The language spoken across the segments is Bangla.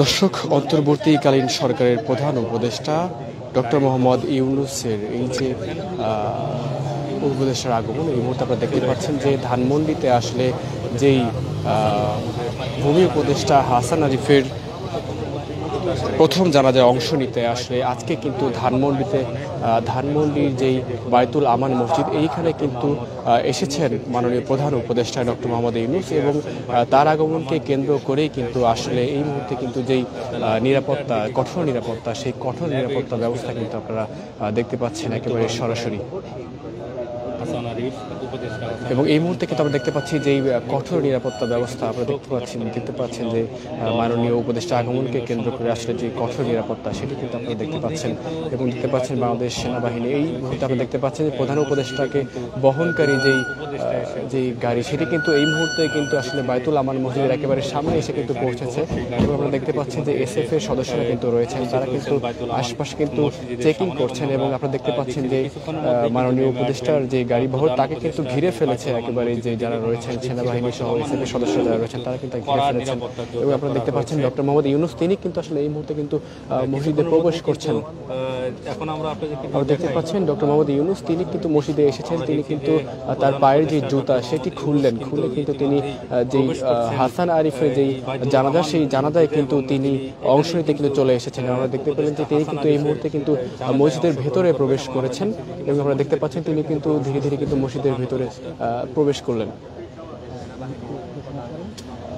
দর্শক, অন্তর্বর্তীকালীন সরকারের প্রধান উপদেষ্টা ডক্টর মোহাম্মদ ইউনূসের এই যে উপদেষ্টার আগমন, এই মুহূর্তে আপনারা দেখতে পাচ্ছেন যে ধানমন্ডিতে আসলে যেই ভূমি উপদেষ্টা হাসান আরিফের প্রথম জানাজায় অংশ নিতে আসলে আজকে কিন্তু ধানমন্ডির যেই বায়তুল আমান মসজিদ, এইখানে কিন্তু এসেছেন মাননীয় প্রধান উপদেষ্টা ডক্টর মোহাম্মদ ইউনূস, এবং তার আগমনকে কেন্দ্র করেই কিন্তু আসলে এই মুহূর্তে কিন্তু যেই নিরাপত্তা, কঠোর নিরাপত্তা, সেই কঠোর নিরাপত্তা ব্যবস্থা কিন্তু আপনারা দেখতে পাচ্ছেন একেবারে সরাসরি। এবং এই মুহূর্তে কিন্তু আমরা দেখতে পাচ্ছি যে কঠোর নিরাপত্তা ব্যবস্থা আপনারা দেখতে পাচ্ছেন যে মাননীয় উপদেষ্টা আগমনকে কেন্দ্র করে আসলে যে কঠোর নিরাপত্তা, সেটি কিন্তু আপনারা দেখতে পাচ্ছেন। এবং দেখতে পাচ্ছেন বাংলাদেশ সেনাবাহিনী, এই মুহূর্তে আপনারা দেখতে পাচ্ছেন যে প্রধান উপদেষ্টাকে বহনকারী যেই গাড়ি, সেটি কিন্তু এই মুহূর্তে কিন্তু আসলে বায়তুল আমান মসজিদের একেবারে সামনে এসে কিন্তু পৌঁছেছে। এবং আপনারা দেখতে পাচ্ছেন যে এসএফ এর সদস্যরা কিন্তু রয়েছেন, তারা কিন্তু আশপাশে কিন্তু চেকিং করছেন। এবং আপনারা দেখতে পাচ্ছেন যে মাননীয় উপদেষ্টার যে গাড়ি বহর, তাকে কিন্তু ঘিরে ফেলেছে একেবারে যে যারা রয়েছেন সেনাবাহিনী সহ এসএফ এর সদস্য যারা রয়েছেন, তারা কিন্তু ঘিরে ফেলেছেন। এবং আপনারা দেখতে পাচ্ছেন ডক্টর মোহাম্মদ ইউনূস, তিনি কিন্তু আসলে এই মুহূর্তে কিন্তু মসজিদে প্রবেশ করছেন। এখন আমরা দেখতে পাচ্ছেন ডক্টর মোহাম্মদ ইউনূস, তিনি কিন্তু মসজিদে এসেছেন। তিনি কিন্তু তার পায়ের যে জুতা সেটি খুলে কিন্তু তিনি যেই হাসান আরিফের যেই জানাজা, সেই জানাজায় কিন্তু তিনি অংশ নিতে কিন্তু চলে এসেছেন। আমরা দেখতে পেলেন যে তিনি কিন্তু এই মুহূর্তে কিন্তু মসজিদের ভেতরে প্রবেশ করেছেন। এবং আমরা দেখতে পাচ্ছেন তিনি কিন্তু ধীরে ধীরে কিন্তু মসজিদের ভেতরে প্রবেশ করলেন।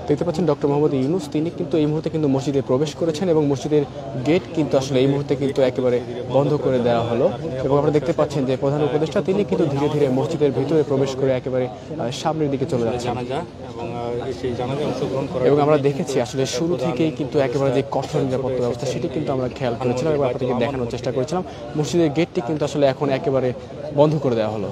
দেখতে পাচ্ছেন ডক্টর মোহাম্মদ ইউনূস, তিনি কিন্তু এই মুহূর্তে কিন্তু মসজিদে প্রবেশ করেছেন এবং মসজিদের গেট কিন্তু আসলে এই মুহূর্তে কিন্তু একেবারে বন্ধ করে দেওয়া হলো। এবং আপনারা দেখতে পাচ্ছেন যে প্রধান উপদেষ্টা তিনি কিন্তু ধীরে ধীরে মসজিদের ভিতরে প্রবেশ করে একেবারে সামনের দিকে চলে যাচ্ছেন। এবং আমরা দেখেছি আসলে শুরু থেকেই কিন্তু একেবারে যে কঠোর নিরাপত্তা ব্যবস্থা, সেটি কিন্তু আমরা খেয়াল করেছিলাম এবং আপনাদেরকে দেখানোর চেষ্টা করেছিলাম। মসজিদের গেটটি কিন্তু আসলে এখন একেবারে বন্ধ করে দেওয়া হলো।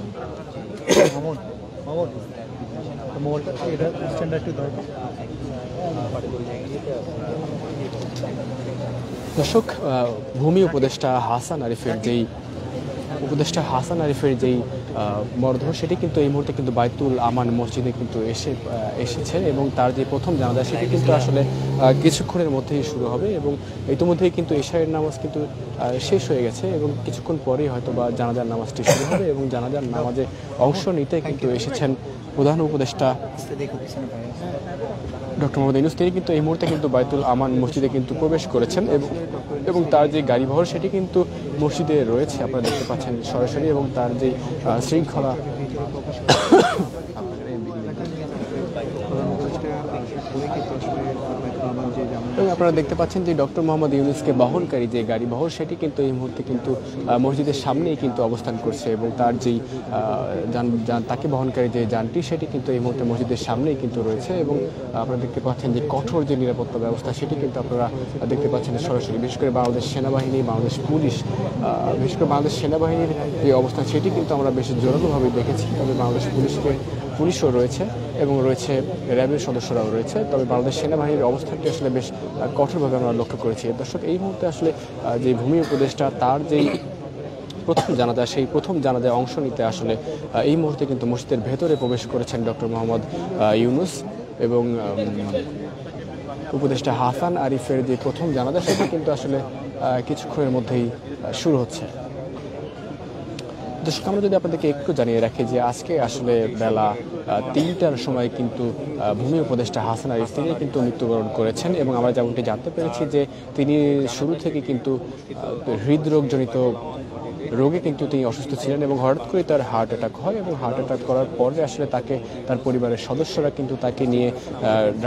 দর্শক, ভূমি উপদেষ্টা হাসান আরিফের যেই মরদেহ, সেটি কিন্তু এই মুহূর্তে কিন্তু বায়তুল আমান মসজিদে কিন্তু এসেছে। এবং তার যে প্রথম জানাজা, সেটি কিন্তু আসলে কিছুক্ষণের মধ্যেই শুরু হবে। এবং ইতিমধ্যেই কিন্তু এশারের নামাজ কিন্তু শেষ হয়ে গেছে এবং কিছুক্ষণ পরেই হয়তো বা জানাজার নামাজটি শুরু হবে। এবং জানাজার নামাজে অংশ নিতে কিন্তু এসেছেন প্রধান উপদেষ্টা ডক্টর মোহাম্মদ ইউনূস। তিনি কিন্তু এই মুহূর্তে কিন্তু বায়তুল আমান মসজিদে কিন্তু প্রবেশ করেছেন এবং তার যে গাড়িবহর, সেটি কিন্তু মসজিদে রয়েছে, আপনারা দেখতে পাচ্ছেন সরাসরি। এবং তার যে শৃঙ্খলা, এবং আপনারা দেখতে পাচ্ছেন যে ডক্টর মোহাম্মদ ইউনূসকে বহনকারী যে গাড়ি বহর, সেটি কিন্তু এই মুহূর্তে কিন্তু মসজিদের সামনেই কিন্তু অবস্থান করছে। এবং তার যেই তাকে বহনকারী যে যানটি, সেটি কিন্তু এই মুহূর্তে মসজিদের সামনেই কিন্তু রয়েছে। এবং আপনারা দেখতে পাচ্ছেন যে কঠোর যে নিরাপত্তা ব্যবস্থা, সেটি কিন্তু আপনারা দেখতে পাচ্ছেন সরাসরি। বিশেষ করে বাংলাদেশ সেনাবাহিনী, বাংলাদেশ পুলিশ, বিশেষ করে বাংলাদেশ সেনাবাহিনীর যে অবস্থান, সেটি কিন্তু আমরা বেশ জোরালোভাবে দেখেছি। তবে বাংলাদেশ পুলিশও রয়েছে এবং রয়েছে র্যাবের সদস্যরাও রয়েছে। তবে বাংলাদেশ সেনাবাহিনীর অবস্থানটি আসলে বেশ কঠোরভাবে আমরা লক্ষ্য করেছি। দর্শক, এই মুহূর্তে আসলে যে ভূমি উপদেষ্টা, তার যেই প্রথম জানাজা, সেই প্রথম জানাজায় অংশ নিতে আসলে এই মুহূর্তে কিন্তু মসজিদের ভেতরে প্রবেশ করেছেন ডক্টর মোহাম্মদ ইউনূস। এবং উপদেষ্টা হাসান আরিফের যে প্রথম জানাজা, সেটা কিন্তু আসলে কিছুক্ষণের মধ্যেই শুরু হচ্ছে। দর্শক, আমরা যদি আপনাদেরকে একটু জানিয়ে রাখি যে আজকে আসলে বেলা 3টার সময় কিন্তু ভূমি উপদেষ্টা হাসান আরিফ তিনি কিন্তু মৃত্যুবরণ করেছেন। এবং আমরা যেমনটি জানতে পেরেছি যে তিনি শুরু থেকে কিন্তু হৃদরোগজনিত রোগে কিন্তু তিনি অসুস্থ ছিলেন এবং হঠাৎ করে তার হার্ট অ্যাটাক হয়। এবং হার্ট অ্যাটাক করার পরে আসলে তার পরিবারের সদস্যরা কিন্তু তাকে নিয়ে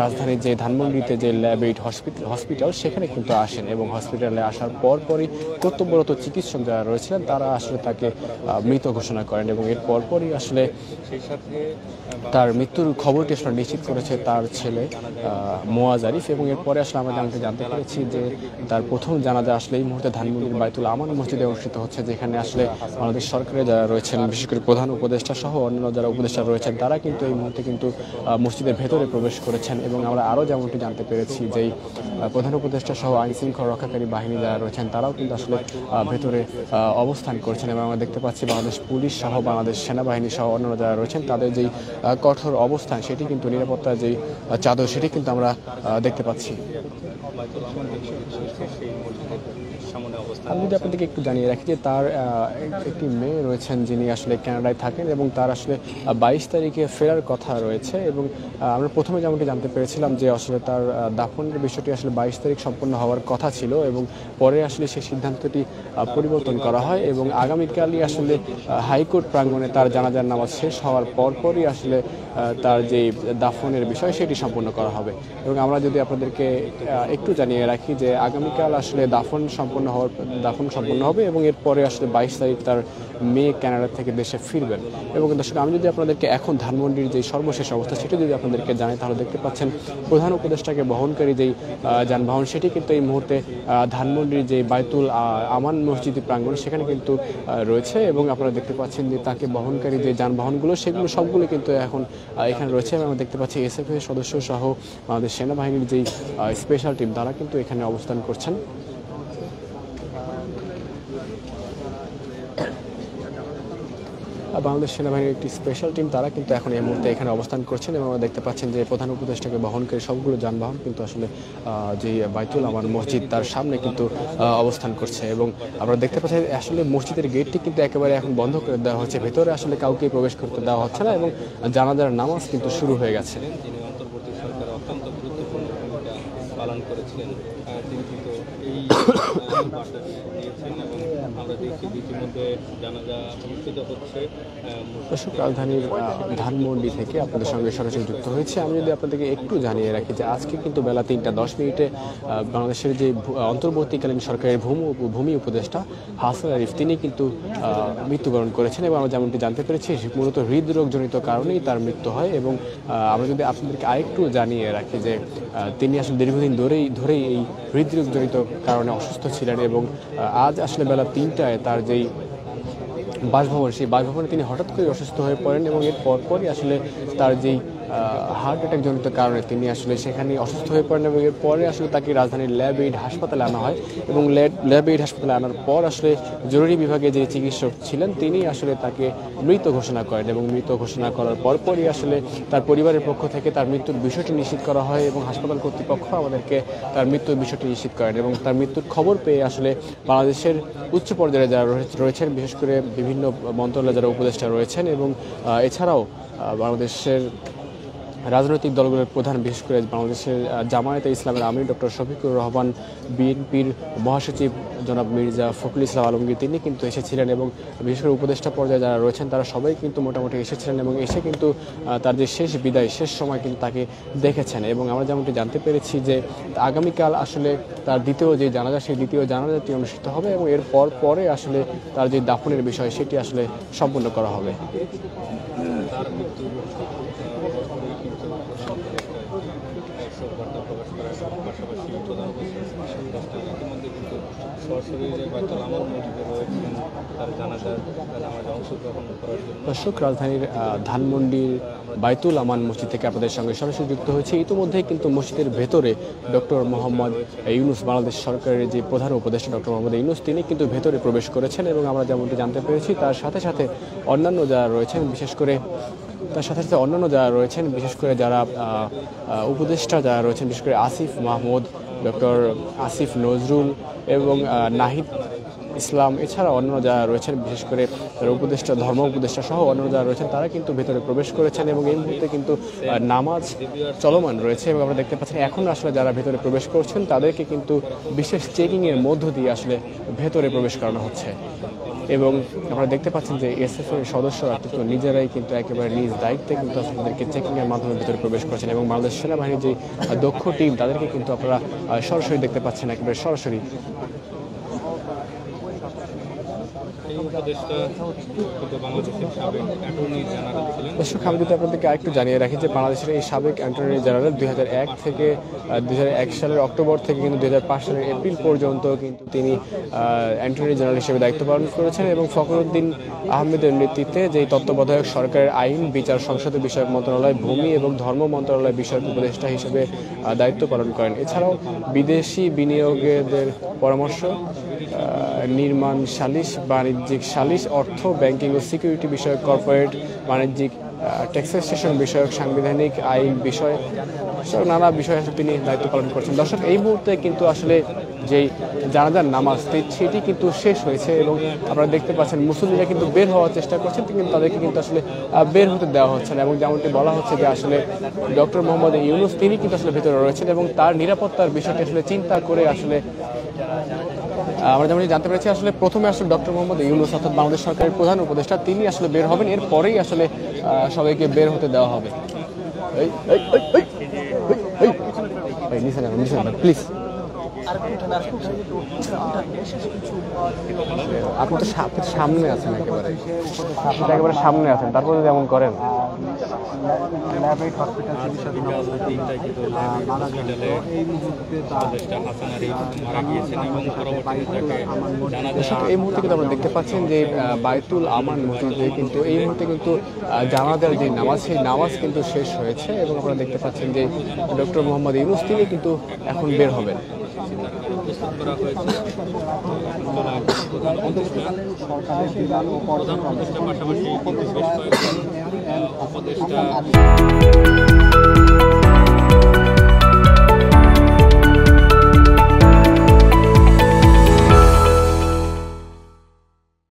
রাজধানীর যে ধানমন্ডিতে যে ল্যাবএইড হসপিটাল, সেখানে কিন্তু আসেন। এবং হসপিটালে আসার পরপরই কর্তব্যরত চিকিৎসক যারা রয়েছিলেন, তারা আসলে তাকে মৃত ঘোষণা করেন। এবং এর পরপরই আসলে তার মৃত্যুর খবরটি আসলে নিশ্চিত করেছে তার ছেলে মোয়াজ আরিফ। এবং এরপরে আসলে আমরা জানতে পেরেছি যে তার প্রথম জানাজা আসলে এই মুহূর্তে ধানমন্ডির বায়তুল আমান মসজিদে অনুষ্ঠিত হচ্ছে, যেখানে আসলে বাংলাদেশ সরকারের যারা রয়েছেন, বিশেষ করে প্রধান উপদেষ্টা সহ অন্যান্য যারা উপদেষ্টা রয়েছেন, তারা কিন্তু এই মুহূর্তে কিন্তু মসজিদের ভেতরে প্রবেশ করেছেন। এবং আমরা আরও যেমনটি জানতে পেরেছি যে প্রধান উপদেষ্টা সহ আইন শৃঙ্খলা রক্ষাকারী বাহিনী যারা রয়েছেন, তারাও কিন্তু আসলে ভেতরে অবস্থান করছেন। এবং আমরা দেখতে পাচ্ছি বাংলাদেশ পুলিশ সহ বাংলাদেশ সেনাবাহিনী সহ অন্যান্য যারা রয়েছেন, তাদের যেই কঠোর অবস্থান, সেটি কিন্তু নিরাপত্তার যেই চাদর, সেটি কিন্তু আমরা দেখতে পাচ্ছি। বাইতুল আমান যে মসজিদ রয়েছে সেই মসজিদের সামনে অবস্থান। আমি যদি আপনাদেরকে একটু জানিয়ে রাখি যে তার একটি মেয়ে রয়েছেন যিনি আসলে কানাডায় থাকেন এবং তার আসলে 22 তারিখে ফেরার কথা রয়েছে এবং আমরা প্রথমে যেমনটি জানতে পেরেছিলাম যে আসলে তার দাফনের বিষয়টি আসলে 22 তারিখ সম্পন্ন হওয়ার কথা ছিল এবং পরে আসলে সেই সিদ্ধান্তটি পরিবর্তন করা হয় এবং আগামীকালই আসলে হাইকোর্ট প্রাঙ্গণে তার জানাজার নামাজ শেষ হওয়ার পরপরই আসলে তার যে দাফনের বিষয় সেটি সম্পন্ন করা হবে। এবং আমরা যদি আপনাদেরকে একটু জানিয়ে রাখি যে আগামীকাল আসলে দাফন সম্পন্ন হবে এবং এরপরে আসলে 22 তারিখ তার মেয়ে কানাডা থেকে দেশে ফিরবেন। এবং দর্শক আমি যদি আপনাদেরকে এখন ধানমন্ডির যে সর্বশেষ অবস্থা সেটি যদি আপনাদেরকে জানাই তাহলে দেখতে পাচ্ছেন প্রধান উপদেষ্টাকে বহনকারী যেই যানবাহন সেটি কিন্তু এই মুহূর্তে ধানমন্ডির যে বাইতুল আমান মসজিদ প্রাঙ্গণ সেখানে কিন্তু রয়েছে এবং আপনারা দেখতে পাচ্ছেন যে তাকে বহনকারী যে যানবাহনগুলো সেগুলো সবগুলো কিন্তু এখন এখানে রয়েছে এবং আমরা দেখতে পাচ্ছি এসএফ এর সদস্য সহ আমাদের সেনাবাহিনীর যেই স্পেশাল টিম তারা কিন্তু এখানে অবস্থান করছেন। বাংলাদেশ সেনাবাহিনীর একটি স্পেশাল টিম তারা কিন্তু এখন এই মুহূর্তে এখানে অবস্থান করছেন এবং আমরা দেখতে পাচ্ছেন যে প্রধান উপদেষ্টাকে বহনকারী সবগুলো যানবাহন কিন্তু আসলে যে বাইতুল আমান মসজিদ তার সামনে কিন্তু অবস্থান করছে এবং আমরা দেখতে পাচ্ছি আসলে মসজিদের গেটটি কিন্তু একেবারে এখন বন্ধ করে দেওয়া হচ্ছে, ভেতরে আসলে কাউকে প্রবেশ করতে দেওয়া হচ্ছে না এবং জানাজার নামাজ কিন্তু শুরু হয়ে গেছে। যিনি অন্তর্বর্তী সরকার অত্যন্ত গুরুত্বপূর্ণ ভূমিকা পালন করেছিলেন তিনি কিন্তু এই বার্তা দিয়েছেন এবং আমরা দেখছি ইতিমধ্যে জানাজা অনুষ্ঠিত হচ্ছে। দর্শক রাজধানীর ধানমন্ডি থেকে আপনাদের সঙ্গে সরাসরি যুক্ত হয়েছে। আমি যদি আপনাদেরকে একটু জানিয়ে রাখি যে আজকে কিন্তু বেলা 3:10 বাংলাদেশের যে অন্তর্বর্তীকালীন সরকারের ভূমি উপদেষ্টা হাসান আরিফ তিনি কিন্তু মৃত্যুবরণ করেছেন এবং আমরা যেমনটি জানতে পেরেছি মূলত হৃদরোগজনিত কারণেই তার মৃত্যু হয় এবং আমরা যদি আপনাদেরকে আরেকটু জানিয়ে রাখি যে তিনি আসলে দীর্ঘদিন ধরেই এই হৃদরোগজনিত কারণে অসুস্থ ছিলেন এবং আজ আসলে বেলা 3টায় তার যেই বাসভবন সেই বাসভবনে তিনি হঠাৎ করে অসুস্থ হয়ে পড়েন এবং এর পরপরই আসলে তার যেই হার্ট অ্যাটাক জনিত কারণে তিনি আসলে সেখানে অসুস্থ হয়ে পড়েন এবং এরপরে আসলে তাকে রাজধানীর ল্যাব এইড হাসপাতালে আনা হয় এবং ল্যাব এইড হাসপাতালে আনার পর আসলে জরুরি বিভাগে যে চিকিৎসক ছিলেন তিনি আসলে তাকে মৃত ঘোষণা করেন এবং মৃত ঘোষণা করার পরপরই আসলে তার পরিবারের পক্ষ থেকে তার মৃত্যুর বিষয়টি নিশ্চিত করা হয় এবং হাসপাতাল কর্তৃপক্ষ আমাদেরকে তার মৃত্যুর বিষয়টি নিশ্চিত করেন এবং তার মৃত্যুর খবর পেয়ে আসলে বাংলাদেশের উচ্চ পর্যায়ে যারা রয়েছেন বিশেষ করে বিভিন্ন মন্ত্রণালয়ে যারা উপদেষ্টা রয়েছেন এবং এছাড়াও বাংলাদেশের রাজনৈতিক দলগুলোর প্রধান বিশেষ করে বাংলাদেশের জামায়াতে ইসলামের আমির ডক্টর শফিকুর রহমান, বিএনপির মহাসচিব জনাব মির্জা ফখরুল ইসলাম আলমগীর তিনি কিন্তু এসেছিলেন এবং বিশেষ করে উপদেষ্টা পর্যায়ে যারা রয়েছেন তারা সবাই কিন্তু মোটামুটি এসেছিলেন এবং এসে কিন্তু তার যে শেষ বিদায় শেষ সময় কিন্তু তাকে দেখেছেন এবং আমরা যেমনটি জানতে পেরেছি যে আগামীকাল আসলে তার দ্বিতীয় যে জানাজা সেই দ্বিতীয় জানাজাটি অনুষ্ঠিত হবে এবং এর পরে আসলে তার যে দাফনের বিষয় সেটি আসলে সম্পন্ন করা হবে। তার মৃত্যুর শোকবার্তা প্রকাশ করার পাশাপাশি প্রধান উপদেষ্টা ইতিমধ্যে কিন্তু সরাসরি বাইতুল আমান মসজিদে রয়েছেন তার জানাজার নামাজে অংশগ্রহণ করার জন্য। দর্শক রাজধানীর ধানমন্ডির বাইতুল আমান মসজিদ থেকে আপনাদের সঙ্গে সরাসরি যুক্ত হয়েছে। ইতিমধ্যে কিন্তু মসজিদের ভেতরে ডক্টর মোহাম্মদ ইউনুস বাংলাদেশ সরকারের যে প্রধান উপদেষ্টা ডক্টর মোহাম্মদ ইউনুস তিনি কিন্তু ভেতরে প্রবেশ করেছেন এবং আমরা যেমনটি জানতে পেরেছি তার সাথে সাথে অন্যান্য যারা রয়েছেন বিশেষ করে যারা উপদেষ্টা যারা রয়েছেন বিশেষ করে আসিফ মাহমুদ, ডক্টর আসিফ নজরুল এবং নাহিদ ইসলাম এছাড়া অন্যান্য যারা রয়েছেন বিশেষ করে উপদেষ্টা ধর্ম উপদেষ্টা সহ অন্যান্য যারা রয়েছেন তারা কিন্তু ভেতরে প্রবেশ করেছেন এবং এই মুহূর্তে কিন্তু নামাজ চলমান রয়েছে এবং আমরা দেখতে পাচ্ছি এখন আসলে যারা ভেতরে প্রবেশ করছেন তাদেরকে কিন্তু বিশেষ চেকিংয়ের মধ্য দিয়ে আসলে ভেতরে প্রবেশ করানো হচ্ছে এবং আপনারা দেখতে পাচ্ছেন যে এসএফ এর সদস্যরা কিন্তু নিজেরাই কিন্তু একেবারে নিজ দায়িত্বে কিন্তু তাদেরকে চেকিংয়ের মাধ্যমে ভিতরে প্রবেশ করছেন এবং বাংলাদেশ সেনাবাহিনীর যে দক্ষ টিম তাদেরকে কিন্তু আপনারা সরাসরি দেখতে পাচ্ছেন একেবারে সরাসরি। দর্শক আমি যদি আপনাদেরকে আরেকটু জানিয়ে রাখি যে বাংলাদেশের এই সাবেক অ্যাটর্নি জেনারেল 2001 থেকে 2001 সালের অক্টোবর থেকে কিন্তু 2005 সালের এপ্রিল পর্যন্ত কিন্তু তিনি অ্যাটর্নি জেনারেল হিসেবে দায়িত্ব পালন করেছেন এবং ফখরুদ্দিন আহমেদের নেতৃত্বে যে তত্ত্বাবধায়ক সরকারের আইন, বিচার, সংসদীয় বিষয়ক মন্ত্রণালয়, ভূমি এবং ধর্ম মন্ত্রণালয় বিষয়ক উপদেষ্টা হিসেবে দায়িত্ব পালন করেন। এছাড়াও বিদেশি বিনিয়োগের পরামর্শ, নির্মাণ সালিশ, বাণিজ্যিক সালিশ, অর্থ, ব্যাংকিং ও সিকিউরিটি বিষয়ক কর্পোরেট বাণিজ্যিক ট্যাক্সেশন বিষয়ক, সাংবিধানিক আইন বিষয় সব নানা বিষয়ে তিনি দায়িত্ব পালন করছেন। দর্শক, এই মুহূর্তে কিন্তু আসলে যেই জানাজার নামাজ সেটি কিন্তু শেষ হয়েছে এবং আপনারা দেখতে পাচ্ছেন মুসল্লিরা কিন্তু বের হওয়ার চেষ্টা করছেন, কিন্তু তাদেরকে কিন্তু আসলে বের হতে দেওয়া হচ্ছে না। এবং যেমনটি বলা হচ্ছে যে আসলে ডক্টর মোহাম্মদ ইউনূস তিনি কিন্তু আসলে ভেতরে রয়েছেন এবং তার নিরাপত্তার বিষয়টি আসলে চিন্তা করে আসলে আমরা যেমন জানতে পেরেছি আসলে প্রথমে আসলে ডক্টর মোহাম্মদ ইউনূস অর্থাৎ বাংলাদেশ সরকারের প্রধান উপদেষ্টা তিনি আসলে বের হবেন, এরপরেই আসলে সবাইকে বের হতে দেওয়া হবে। প্লিজ আপনি তো সামনে আছেন, একেবারে সামনে আছেন, তারপরে যেমন করেন। এই মুহূর্তে কিন্তু আমরা দেখতে পাচ্ছেন যে বায়তুল আমান মসজিদে কিন্তু এই মুহূর্তে কিন্তু জানাজার যে নামাজ সেই নামাজ কিন্তু শেষ হয়েছে এবং আপনারা দেখতে পাচ্ছেন যে ডক্টর মোহাম্মদ ইউনূস তিনি কিন্তু এখন বের হবেন। প্রধান উপদেষ্টার পাশাপাশি বেশ কয়েকজন উপদেষ্টা